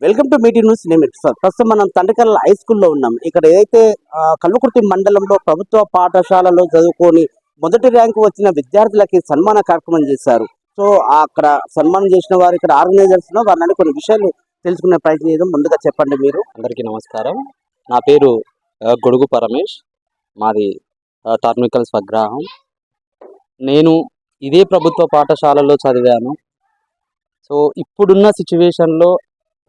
Welcome to meeting news. నేను sir ప్రస్తుతం మనం తండ్రికల్ హై స్కూల్లో ఉన్నాం. ఇక్కడ ఏదైతే కల్వకుర్తి మండలంలో ప్రభుత్వ పాఠశాలలో చదువుకొని మొదటి ర్యాంకు వచ్చిన విద్యార్థులకి సన్మాన కార్యక్రమం చేశారు. సో అక్కడ సన్మానం చేసిన వారు ఇక్కడ ఆర్గనైజర్స్ వారిని కొన్ని విషయాలు తెలుసుకునే ప్రయత్నం చేద్దాం. ముందుగా చెప్పండి మీరు. అందరికీ నమస్కారం. నా పేరు గొడుగు పరమేష్. మాది తార్మికల్ స్వగ్రాహం. నేను ఇదే ప్రభుత్వ పాఠశాలలో చదివాను. సో ఇప్పుడున్న సిచ్యువేషన్లో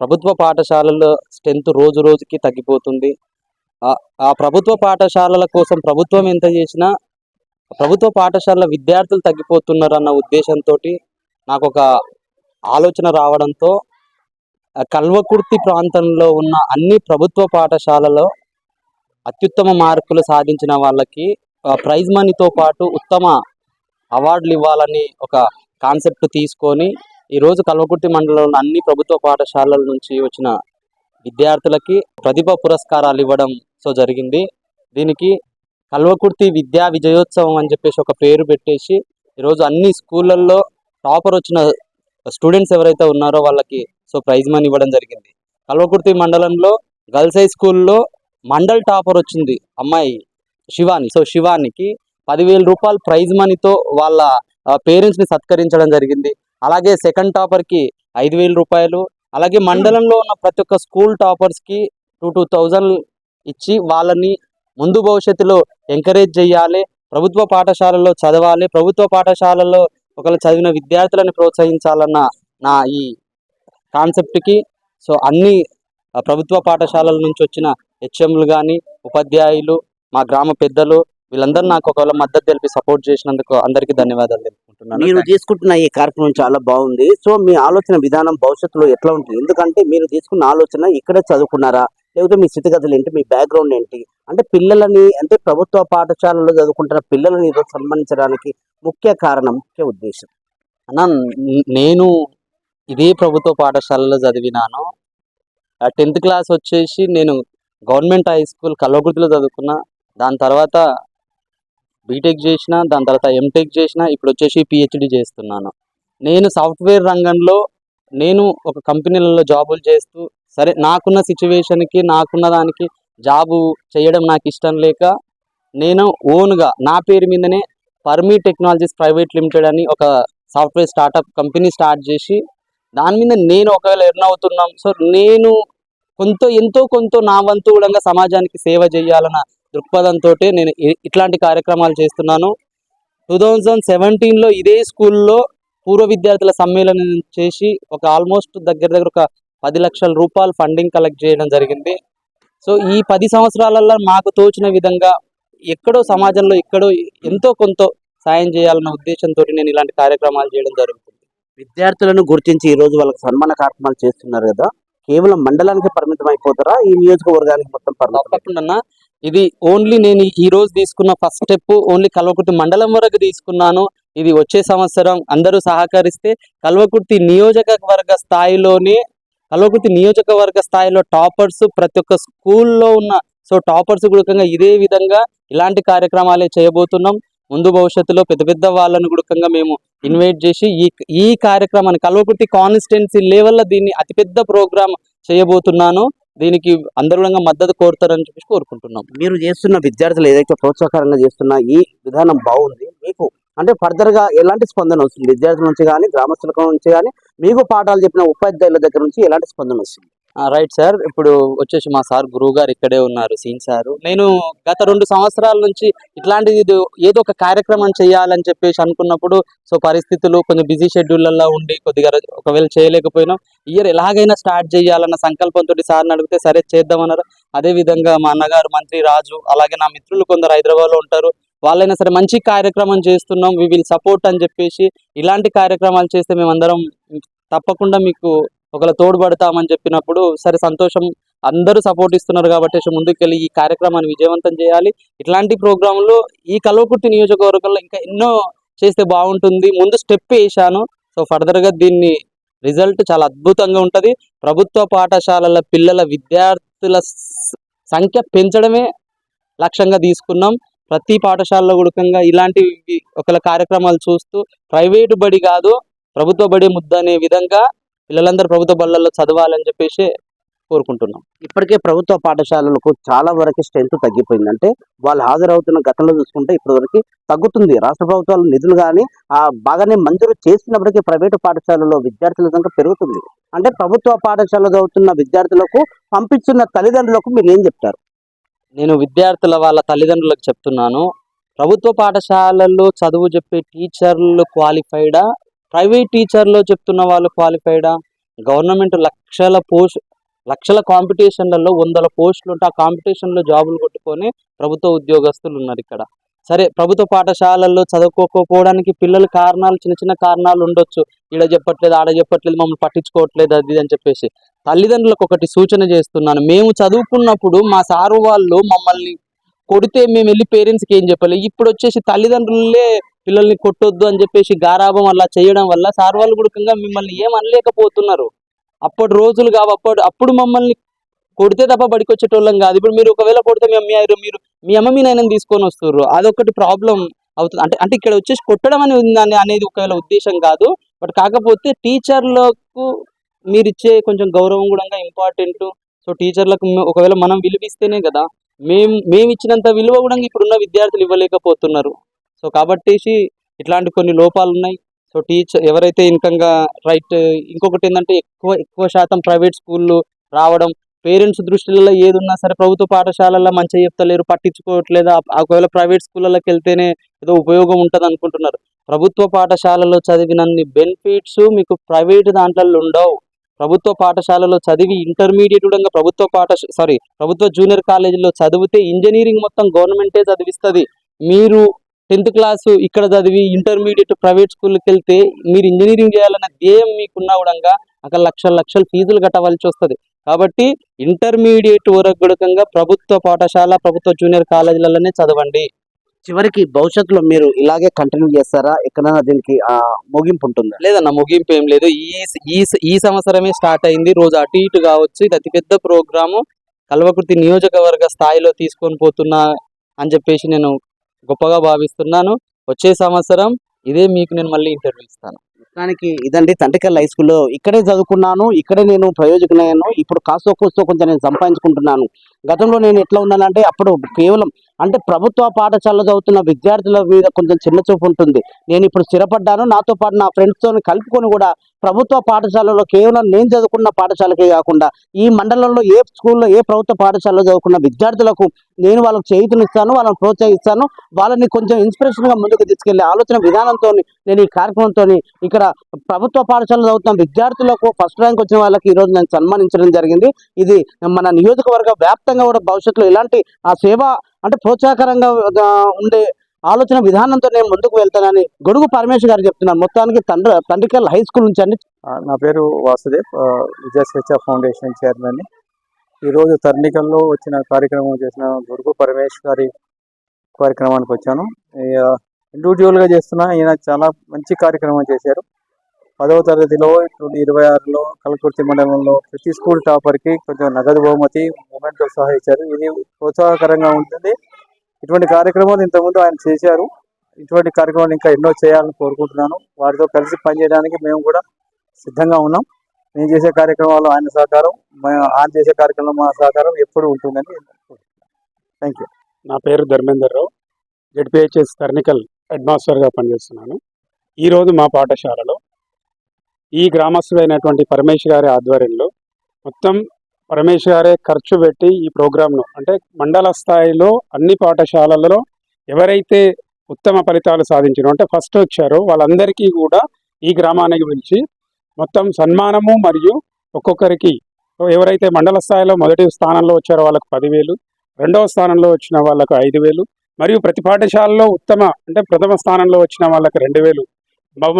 ప్రభుత్వ పాఠశాలల్లో స్ట్రెంత్ రోజు రోజుకి తగ్గిపోతుంది. ఆ ప్రభుత్వ పాఠశాలల కోసం ప్రభుత్వం ఎంత చేసినా ప్రభుత్వ పాఠశాలల విద్యార్థులు తగ్గిపోతున్నారు అన్న ఉద్దేశంతో నాకు ఒక ఆలోచన రావడంతో కల్వకుర్తి ప్రాంతంలో ఉన్న అన్ని ప్రభుత్వ పాఠశాలలో అత్యుత్తమ మార్కులు సాధించిన వాళ్ళకి ప్రైజ్ మనీతో పాటు ఉత్తమ అవార్డులు ఇవ్వాలని ఒక కాన్సెప్ట్ తీసుకొని ఈరోజు కల్వకుర్తి మండలంలో అన్ని ప్రభుత్వ పాఠశాలల నుంచి వచ్చిన విద్యార్థులకి ప్రతిభ పురస్కారాలు ఇవ్వడం జరిగింది. దీనికి కల్వకుర్తి విద్యా విజయోత్సవం అని చెప్పేసి ఒక పేరు పెట్టేసి ఈరోజు అన్ని స్కూళ్ళల్లో టాపర్ వచ్చిన స్టూడెంట్స్ ఎవరైతే ఉన్నారో వాళ్ళకి ప్రైజ్ మనీ ఇవ్వడం జరిగింది. కల్వకుర్తి మండలంలో గర్ల్స్ హై స్కూల్లో మండల్ టాపర్ వచ్చింది అమ్మాయి శివాని. శివానికి 10,000 రూపాయలు ప్రైజ్ మనీతో వాళ్ళ పేరెంట్స్ని సత్కరించడం జరిగింది. అలాగే సెకండ్ టాపర్కి 5,000 రూపాయలు, అలాగే మండలంలో ఉన్న ప్రతి ఒక్క స్కూల్ టాపర్స్కి 2,000 ఇచ్చి వాళ్ళని ముందు భవిష్యత్తులో ఎంకరేజ్ చేయాలి, ప్రభుత్వ పాఠశాలలో చదవాలి, ప్రభుత్వ పాఠశాలలో ఒకళ్ళు చదివిన విద్యార్థులను ప్రోత్సహించాలన్న నా ఈ కాన్సెప్ట్కి అన్ని ప్రభుత్వ పాఠశాలల నుంచి వచ్చిన హెచ్ఎంలు కానీ ఉపాధ్యాయులు, మా గ్రామ పెద్దలు వీళ్ళందరూ నాకు ఒకవేళ మద్దతు తెలిపి సపోర్ట్ చేసినందుకు అందరికీ ధన్యవాదాలు తెలుపుకుంటున్నాను. మీరు తీసుకుంటున్న ఈ కార్యక్రమం చాలా బాగుంది. సో మీ ఆలోచన విధానం భవిష్యత్తులో ఎట్లా ఉంటుంది? ఎందుకంటే మీరు తీసుకున్న ఆలోచన ఇక్కడే చదువుకున్నారా, లేకపోతే మీ స్థితిగతులు ఏంటి, మీ బ్యాక్గ్రౌండ్ ఏంటి? అంటే పిల్లలని, అంటే ప్రభుత్వ పాఠశాలలో చదువుకుంటున్న పిల్లలని ఈరోజు సన్మానించడానికి ముఖ్య కారణం, ముఖ్య ఉద్దేశం అన్న, నేను ఇదే ప్రభుత్వ పాఠశాలలో చదివినాను. 10th క్లాస్ వచ్చేసి నేను గవర్నమెంట్ హై స్కూల్ కల్వకుర్తిలో చదువుకున్నా. దాని తర్వాత బీటెక్ చేసిన, దాని తర్వాత ఎంటెక్ చేసిన, ఇప్పుడు వచ్చేసి పిహెచ్డి చేస్తున్నాను. నేను సాఫ్ట్వేర్ రంగంలో నేను ఒక కంపెనీలలో జాబులు చేస్తూ సరే నాకున్న సిచ్యువేషన్కి నాకున్న దానికి జాబు చేయడం నాకు ఇష్టం లేక నేను ఓన్గా నా పేరు మీదనే పర్మీ టెక్నాలజీస్ ప్రైవేట్ లిమిటెడ్ అని ఒక సాఫ్ట్వేర్ స్టార్టప్ కంపెనీ స్టార్ట్ చేసి దాని మీద నేను ఒకవేళ ఎర్న్ అవుతున్నాం. నేను ఎంతో కొంత నా వంతు కూడా సమాజానికి సేవ చేయాలన్న దృక్పథంతో నేను ఇట్లాంటి కార్యక్రమాలు చేస్తున్నాను. 2017లో ఇదే స్కూల్లో పూర్వ విద్యార్థుల సమ్మేళనం చేసి ఒక ఆల్మోస్ట్ దగ్గర ఒక 10 లక్షల రూపాయలు ఫండింగ్ కలెక్ట్ చేయడం జరిగింది. ఈ 10 సంవత్సరాలలో మాకు తోచిన విధంగా ఎక్కడో సమాజంలో ఎంతో కొంత సాయం చేయాలన్న ఉద్దేశంతో నేను ఇలాంటి కార్యక్రమాలు చేయడం జరుగుతుంది. విద్యార్థులను గుర్తించి ఈరోజు వాళ్ళకి సన్మాన కార్యక్రమాలు చేస్తున్నారు కదా, కేవలం మండలానికి పరిమితం అయిపోతారా, ఈ నియోజకవర్గానికి మొత్తం తప్పకుండా ఇది ఓన్లీ నేను ఈ రోజు తీసుకున్న ఫస్ట్ స్టెప్ ఓన్లీ కల్వకుర్తి మండలం వరకు తీసుకున్నాను. ఇది వచ్చే సంవత్సరం అందరూ సహకరిస్తే కల్వకుర్తి నియోజకవర్గ స్థాయిలో టాపర్స్ ప్రతి ఒక్క స్కూల్లో ఉన్న టాపర్స్ కూడా ఇదే విధంగా ఇలాంటి కార్యక్రమాలే చేయబోతున్నాం. ముందు భవిష్యత్తులో పెద్ద వాళ్ళను కూడా మేము ఇన్వైట్ చేసి ఈ కార్యక్రమాన్ని కల్వకుర్తి కాన్స్టిట్యున్సీ లెవెల్లో దీన్ని అతిపెద్ద ప్రోగ్రామ్ చేయబోతున్నాను. దీనికి అందరూ మద్దతు కోరుతారని చెప్పి కోరుకుంటున్నాం. మీరు చేస్తున్న విద్యార్థులు ఏదైతే ప్రోత్సాహకరంగా చేస్తున్నా ఈ విధానం బాగుంది. మీకు అంటే ఫర్దర్గా ఎలాంటి స్పందన వస్తుంది? విద్యార్థుల నుంచి కానీ, గ్రామస్తుల నుంచి కానీ, మీకు పాఠాలు చెప్పిన ఉపాధ్యాయుల దగ్గర నుంచి ఎలాంటి స్పందన వస్తుంది? Right sir. ఇప్పుడు వచ్చేసి మా సార్ గురువు గారు ఇక్కడే ఉన్నారు, సీన్ సారు. నేను గత 2 సంవత్సరాల నుంచి ఇట్లాంటిది ఏదో ఒక కార్యక్రమం చేయాలని చెప్పేసి అనుకున్నప్పుడు పరిస్థితులు కొంచెం బిజీ షెడ్యూల్లో ఉండి కొద్దిగా ఒకవేళ చేయలేకపోయినా ఇయర్ ఎలాగైనా స్టార్ట్ చేయాలన్న సంకల్పంతో సార్ని అడిగితే సరే చేద్దామన్నారు. అదేవిధంగా మా అన్నగారు మంత్రి రాజు, అలాగే నా మిత్రులు కొందరు హైదరాబాద్లో ఉంటారు, వాళ్ళైనా సరే మంచి కార్యక్రమం చేస్తున్నాం, వి విల్ సపోర్ట్ అని చెప్పేసి ఇలాంటి కార్యక్రమాలు చేస్తే మేమందరం తప్పకుండా మీకు ఒకవేళ తోడ్పడతామని చెప్పినప్పుడు సరే సంతోషం, అందరూ సపోర్ట్ ఇస్తున్నారు కాబట్టి ముందుకెళ్ళి ఈ కార్యక్రమాన్ని విజయవంతం చేయాలి. ఇట్లాంటి ప్రోగ్రాంలు ఈ కల్వకుర్తి నియోజకవర్గంలో ఇంకా ఎన్నో చేస్తే బాగుంటుంది. ముందు స్టెప్ వేశాను. ఫర్దర్గా దీన్ని రిజల్ట్ చాలా అద్భుతంగా ఉంటుంది. ప్రభుత్వ పాఠశాలల పిల్లల విద్యార్థుల సంఖ్య పెంచడమే లక్ష్యంగా తీసుకున్నాం. ప్రతి పాఠశాలలో కూడా ఇలాంటి ఒకవేళ కార్యక్రమాలు చూస్తూ ప్రైవేటు బడి కాదు ప్రభుత్వ బడి ముద్ద అనే విధంగా పిల్లలందరూ ప్రభుత్వ బడులలో చదవాలని చెప్పేసి కోరుకుంటున్నాం. ఇప్పటికే ప్రభుత్వ పాఠశాలలకు చాలా వరకు స్ట్రెంత్ తగ్గిపోయింది. అంటే వాళ్ళు హాజరవుతున్న గతంలో చూసుకుంటే ఇప్పటి వరకు తగ్గుతుంది. రాష్ట్ర ప్రభుత్వాలు నిధులు కానీ బాగానే మంజూరు చేసినప్పటికీ ప్రైవేటు పాఠశాలలో విద్యార్థుల సంఖ్య పెరుగుతుంది. అంటే ప్రభుత్వ పాఠశాలలో చదువుతున్న విద్యార్థులకు పంపించిన తల్లిదండ్రులకు మీరు ఏం చెప్తారు? నేను విద్యార్థుల వాళ్ళ తల్లిదండ్రులకు చెప్తున్నాను, ప్రభుత్వ పాఠశాలల్లో చదువు చెప్పే టీచర్లు క్వాలిఫైడా, ప్రైవేట్ టీచర్లో చెప్తున్న వాళ్ళు క్వాలిఫైడా? గవర్నమెంట్ లక్షల కాంపిటీషన్లలో 100 పోస్టులు ఉంటే ఆ కాంపిటీషన్లో జాబులు కొట్టుకొని ప్రభుత్వ ఉద్యోగస్తులు ఉన్నారు ఇక్కడ. సరే, ప్రభుత్వ పాఠశాలల్లో చదువుకోకపోవడానికి పిల్లల కారణాలు చిన్న చిన్న కారణాలు ఉండొచ్చు. ఈడ చెప్పట్లేదు, ఆడ చెప్పట్లేదు, మమ్మల్ని పట్టించుకోవట్లేదు, అది అని చెప్పేసి. తల్లిదండ్రులకు ఒకటి సూచన చేస్తున్నాను, మేము చదువుకున్నప్పుడు మా సారు వాళ్ళు మమ్మల్ని కొడితే మేము వెళ్ళి పేరెంట్స్కి ఏం చెప్పాలి. ఇప్పుడు వచ్చేసి తల్లిదండ్రులే పిల్లల్ని కొట్టొద్దు అని చెప్పేసి గారాబం అలా చేయడం వల్ల సార్ వాళ్ళు కూడా మిమ్మల్ని ఏం అనలేకపోతున్నారు. అప్పటి రోజులు కావు. అప్పుడు మమ్మల్ని కొడితే తప్ప బడికొచ్చేటోళ్ళం కాదు. ఇప్పుడు మీరు ఒకవేళ కొడితే మీ అమ్మ మీ నాయనని తీసుకొని వస్తుర్రు, అదొకటి ప్రాబ్లం అవుతుంది. అంటే ఇక్కడ వచ్చేసి కొట్టడం అనేది ఒకవేళ ఉద్దేశం కాదు. బట్ కాకపోతే టీచర్లకు మీరు ఇచ్చే కొంచెం గౌరవం కూడా ఇంపార్టెంట్. సో టీచర్లకు ఒకవేళ మనం విలువిస్తేనే కదా, మేము ఇచ్చినంత విలువ కూడా ఇప్పుడున్న విద్యార్థులు ఇవ్వలేకపోతున్నారు. సో కాబట్టి ఇట్లాంటి కొన్ని లోపాలు ఉన్నాయి. సో టీచర్ ఎవరైతే రైట్. ఇంకొకటి ఏంటంటే ఎక్కువ శాతం ప్రైవేట్ స్కూళ్ళు రావడం, పేరెంట్స్ దృష్టిలో ఏది ఉన్నా సరే ప్రభుత్వ పాఠశాలల్లో మంచిగా చెప్తలేరు, పట్టించుకోవట్లేదు. ఒకవేళ ప్రైవేట్ స్కూళ్ళకి వెళ్తేనే ఏదో ఉపయోగం ఉంటుంది అనుకుంటున్నారు. ప్రభుత్వ పాఠశాలలో చదివినన్ని బెనిఫిట్స్ మీకు ప్రైవేట్ దాంట్లో ఉండవు. ప్రభుత్వ పాఠశాలలో చదివి ఇంటర్మీడియట్ కూడా ప్రభుత్వ జూనియర్ కాలేజీలో చదివితే ఇంజనీరింగ్ మొత్తం గవర్నమెంటే చదివిస్తుంది. మీరు 10th క్లాసు ఇక్కడ చదివి ఇంటర్మీడియట్ ప్రైవేట్ స్కూల్కి వెళ్తే మీరు ఇంజనీరింగ్ చేయాలన్న ధ్యేయం మీకున్నా కూడా అక్కడ లక్షల ఫీజులు కట్టవలసి వస్తుంది. కాబట్టి ఇంటర్మీడియట్ వరకు కూడా ప్రభుత్వ పాఠశాల, ప్రభుత్వ జూనియర్ కాలేజీలలోనే చదవండి. చివరికి భవిష్యత్తులో మీరు ఇలాగే కంటిన్యూ చేస్తారా? ఎక్కడైనా దీనికి ముగింపు ఉంటుందా? లేదన్న, ముగింపు ఏం లేదు. ఈ సంవత్సరమే స్టార్ట్ అయింది. రోజు అటు ఇటు కావచ్చు. ఇది అతిపెద్ద ప్రోగ్రాము. కల్వకుర్తి నియోజకవర్గ స్థాయిలో తీసుకొని పోతున్నా అని చెప్పేసి నేను గొప్పగా భావిస్తున్నాను. వచ్చే సంవత్సరం ఇదే మీకు నేను మళ్ళీ ఇంటర్వ్యూ ఇస్తాను. మొత్తానికి ఇదండి తండ్రికల్ హై స్కూల్లో ఇక్కడే చదువుకున్నాను, ఇక్కడే నేను ప్రయోజకులయ్యాను. ఇప్పుడు కాస్తో కొంచెం నేను సంపాదించుకుంటున్నాను. గతంలో నేను ఎట్లా ఉన్నానంటే అప్పుడు కేవలం అంటే ప్రభుత్వ పాఠశాలలో చదువుతున్న విద్యార్థుల మీద కొంచెం చిన్న చూపు ఉంటుంది. నేను ఇప్పుడు స్థిరపడ్డాను. నాతో పాటు నా ఫ్రెండ్స్తో కలుపుకొని కూడా ప్రభుత్వ పాఠశాలలో కేవలం నేను చదువుకున్న పాఠశాలకే కాకుండా ఈ మండలంలో ఏ స్కూల్లో ఏ ప్రభుత్వ పాఠశాలలో చదువుకున్న విద్యార్థులకు నేను వాళ్ళకు చేయూతనిస్తాను, వాళ్ళని ప్రోత్సహిస్తాను. వాళ్ళని కొంచెం ఇన్స్పిరేషన్గా ముందుకు తీసుకెళ్లే ఆలోచన విధానంతో నేను ఈ కార్యక్రమంతో ఇక్కడ ప్రభుత్వ పాఠశాలలో చదువుతున్న విద్యార్థులకు ఫస్ట్ ర్యాంక్ వచ్చిన వాళ్ళకి ఈరోజు నేను సన్మానించడం జరిగింది. ఇది మన నియోజకవర్గ వ్యాప్తంగా కూడా భవిష్యత్తులో ఇలాంటి సేవ అంటే ప్రోత్సాహకరంగా ఉండే ఆలోచన విధానంతో నేను ముందుకు వెళ్తానని గొడుగు పరమేశ్ గారు చెప్తున్నాను. మొత్తానికి తండ్రికల్ హై స్కూల్ నుంచి అండి. నా పేరు వాసుదేవ్, విజయస్వేచ్ఛ ఫౌండేషన్ చైర్మన్. ఈరోజు తర్నికల్లో వచ్చిన కార్యక్రమం చేసిన గొడుగు పరమేశ్ గారి కార్యక్రమానికి వచ్చాను. ఇండివిజువల్గా చేస్తున్నా ఈయన చాలా మంచి కార్యక్రమం చేశారు. 10వ తరగతిలో 2026లో కల్వకుర్తి మండలంలో ప్రతి స్కూల్ టాపర్కి కొంచెం నగదు బహుమతి మూమెంట్తో సహా ఇచ్చారు. ఇది ప్రోత్సాహకరంగా ఉంటుంది. ఇటువంటి కార్యక్రమాలు ఇంతకుముందు ఆయన చేశారు. ఇటువంటి కార్యక్రమాలు ఇంకా ఎన్నో చేయాలని కోరుకుంటున్నాను. వారితో కలిసి పనిచేయడానికి మేము కూడా సిద్ధంగా ఉన్నాం. నేను చేసే కార్యక్రమాలు ఆయన సహకారం, ఆయన చేసే కార్యక్రమం మా సహకారం ఎప్పుడు ఉంటుందని. Thank you. నా పేరు ధర్మేందర్ రావు, జెడ్పిహెచ్ఎస్ టెక్నికల్ హెడ్ మాస్టర్గా పనిచేస్తున్నాను. ఈరోజు మా పాఠశాలలో ఈ గ్రామస్తుడైనటువంటి పరమేశ్ గారి ఆధ్వర్యంలో మొత్తం పరమేశ్ గారే ఖర్చు పెట్టి ఈ ప్రోగ్రాంను అంటే మండల స్థాయిలో అన్ని పాఠశాలలలో ఎవరైతే ఉత్తమ ఫలితాలు సాధించారో అంటే ఫస్ట్ వచ్చారో వాళ్ళందరికీ కూడా ఈ గ్రామానికి పిలిచి మొత్తం సన్మానము మరియు ఒక్కొక్కరికి ఎవరైతే మండల స్థాయిలో మొదటి స్థానంలో వచ్చారో వాళ్ళకు 10,000, రెండవ స్థానంలో వచ్చిన వాళ్ళకు 5,000 మరియు ప్రతి పాఠశాలలో ఉత్తమ అంటే ప్రథమ స్థానంలో వచ్చిన వాళ్ళకు 2,000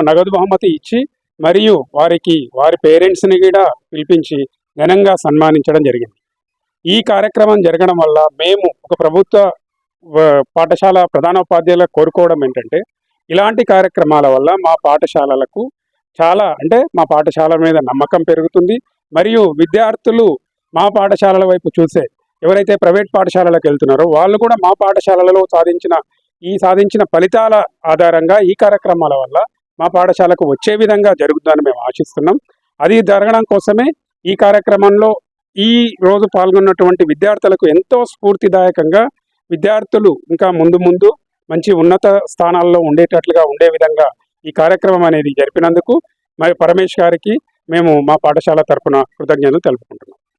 నగదు బహుమతి ఇచ్చి మరియు వారి పేరెంట్స్ని కూడా పిలిపించి ఘనంగా సన్మానించడం జరిగింది. ఈ కార్యక్రమం జరగడం వల్ల మేము ఒక ప్రభుత్వ పాఠశాల ప్రధానోపాధ్యాయులకు కోరుకోవడం ఏంటంటే ఇలాంటి కార్యక్రమాల వల్ల మా పాఠశాలలకు చాలా అంటే మా పాఠశాల మీద నమ్మకం పెరుగుతుంది. మరియు విద్యార్థులు మా పాఠశాలల వైపు చూసే ఎవరైతే ప్రైవేట్ పాఠశాలలకు వెళ్తున్నారో వాళ్ళు కూడా మా పాఠశాలలో సాధించిన ఫలితాల ఆధారంగా ఈ కార్యక్రమాల వల్ల మా పాఠశాలకు వచ్చే విధంగా జరుగుతుందని మేము ఆశిస్తున్నాం. అది జరగడం కోసమే ఈ కార్యక్రమంలో ఈ రోజు పాల్గొన్నటువంటి విద్యార్థులకు ఎంతో స్ఫూర్తిదాయకంగా విద్యార్థులు ఇంకా ముందు ముందు మంచి ఉన్నత స్థానాల్లో ఉండేటట్లుగా ఉండే విధంగా ఈ కార్యక్రమం అనేది జరిపినందుకు మరి పరమేష్ గారికి మేము మా పాఠశాల తరపున కృతజ్ఞతలు తెలుపుకుంటున్నాం.